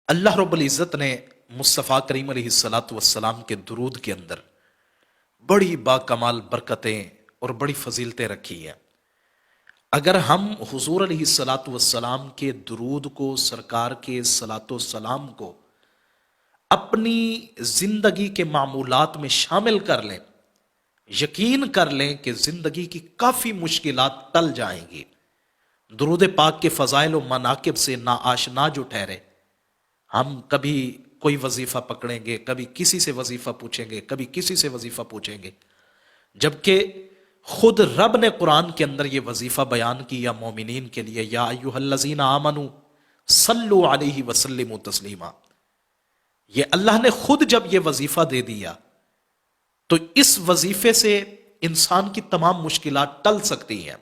اللہ رب العزت نے مصطفیٰ کریم علیہ الصلاۃ والسلام کے درود کے اندر بڑی باکمال برکتیں اور بڑی فضیلتیں رکھی ہیں۔ اگر ہم حضور علیہ الصلاۃ والسلام کے درود کو، سرکار کے صلاۃ والسلام کو اپنی زندگی کے معمولات میں شامل کر لیں، یقین کر لیں کہ زندگی کی کافی مشکلات ٹل جائیں گی۔ درود پاک کے فضائل و مناقب سے ناآشنا جو ٹھہرے، ہم کبھی کوئی وظیفہ پکڑیں گے، کبھی کسی سے وظیفہ پوچھیں گے، کبھی کسی سے وظیفہ پوچھیں گے، جبکہ خود رب نے قرآن کے اندر یہ وظیفہ بیان کیا مومنین کے لیے، یا ایھا الذین آمنوا صلوا علیہ وسلموا تسلیما۔ یہ اللہ نے خود جب یہ وظیفہ دے دیا تو اس وظیفے سے انسان کی تمام مشکلات ٹل سکتی ہیں۔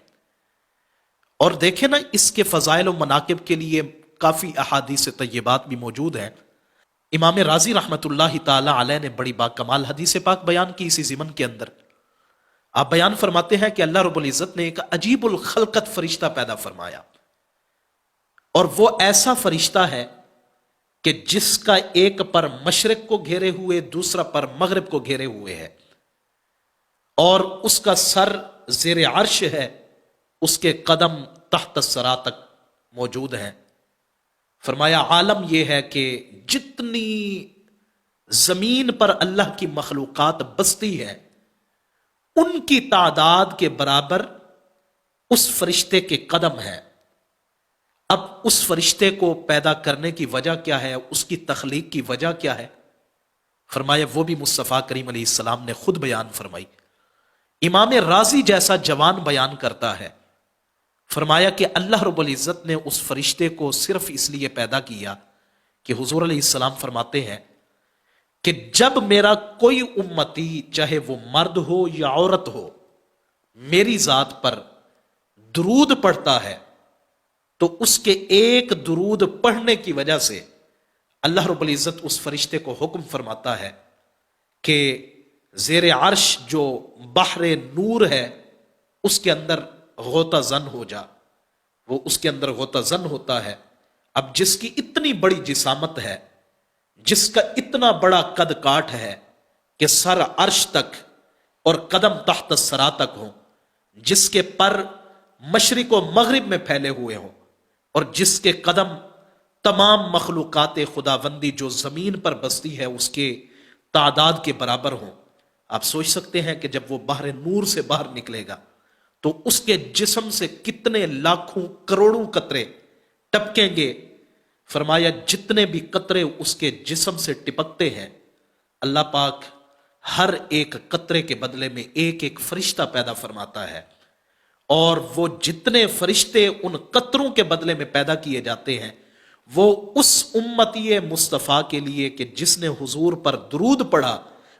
اور دیکھیں نا، اس کے فضائل و مناقب کے لیے کافی احادیث طیبات بھی موجود ہیں۔ امام رازی رحمت اللہ تعالی علیہ نے بڑی باکمال حدیث پاک بیان کی اسی ضمن کے اندر۔ آپ بیان فرماتے ہیں کہ اللہ رب العزت نے ایک عجیب الخلقت فرشتہ پیدا فرمایا، اور وہ ایسا فرشتہ ہے کہ جس کا ایک پر مشرق کو گھیرے ہوئے، دوسرا پر مغرب کو گھیرے ہوئے ہے، اور اس کا سر زیر عرش ہے، اس کے قدم تحت الثری تک موجود ہیں۔ فرمایا عالم یہ ہے کہ جتنی زمین پر اللہ کی مخلوقات بستی ہے، ان کی تعداد کے برابر اس فرشتے کے قدم ہے۔ اب اس فرشتے کو پیدا کرنے کی وجہ کیا ہے، اس کی تخلیق کی وجہ کیا ہے؟ فرمایا وہ بھی مصطفیٰ کریم علیہ السلام نے خود بیان فرمائی۔ امام رازی جیسا جوان بیان کرتا ہے، فرمایا کہ اللہ رب العزت نے اس فرشتے کو صرف اس لیے پیدا کیا کہ حضور علیہ السلام فرماتے ہیں کہ جب میرا کوئی امتی، چاہے وہ مرد ہو یا عورت ہو، میری ذات پر درود پڑھتا ہے تو اس کے ایک درود پڑھنے کی وجہ سے اللہ رب العزت اس فرشتے کو حکم فرماتا ہے کہ زیر عرش جو بحر نور ہے اس کے اندر غوطہ زن ہو جا۔ وہ اس کے اندر غوطہ زن ہوتا ہے۔ اب جس کی اتنی بڑی جسامت ہے، جس کا اتنا بڑا قد کاٹ ہے کہ سر عرش تک اور قدم تحت الثری تک ہوں، جس کے پر مشرق و مغرب میں پھیلے ہوئے ہوں، اور جس کے قدم تمام مخلوقات خداوندی جو زمین پر بستی ہے اس کے تعداد کے برابر ہوں، آپ سوچ سکتے ہیں کہ جب وہ بحر نور سے باہر نکلے گا تو اس کے جسم سے کتنے لاکھوں کروڑوں قطرے ٹپکیں گے۔ فرمایا جتنے بھی قطرے اس کے جسم سے ٹپکتے ہیں، اللہ پاک ہر ایک قطرے کے بدلے میں ایک ایک فرشتہ پیدا فرماتا ہے، اور وہ جتنے فرشتے ان قطروں کے بدلے میں پیدا کیے جاتے ہیں وہ اس امتی مصطفیٰ کے لیے کہ جس نے حضور پر درود پڑھا،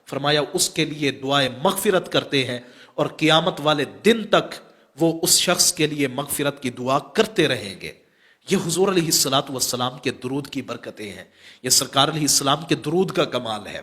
فرمایا اس کے لیے دعائے مغفرت کرتے ہیں، اور قیامت والے دن تک وہ اس شخص کے لیے مغفرت کی دعا کرتے رہیں گے۔ یہ حضور علیہ الصلاۃ والسلام کے درود کی برکتیں ہیں، یہ سرکار علیہ السلام کے درود کا کمال ہے۔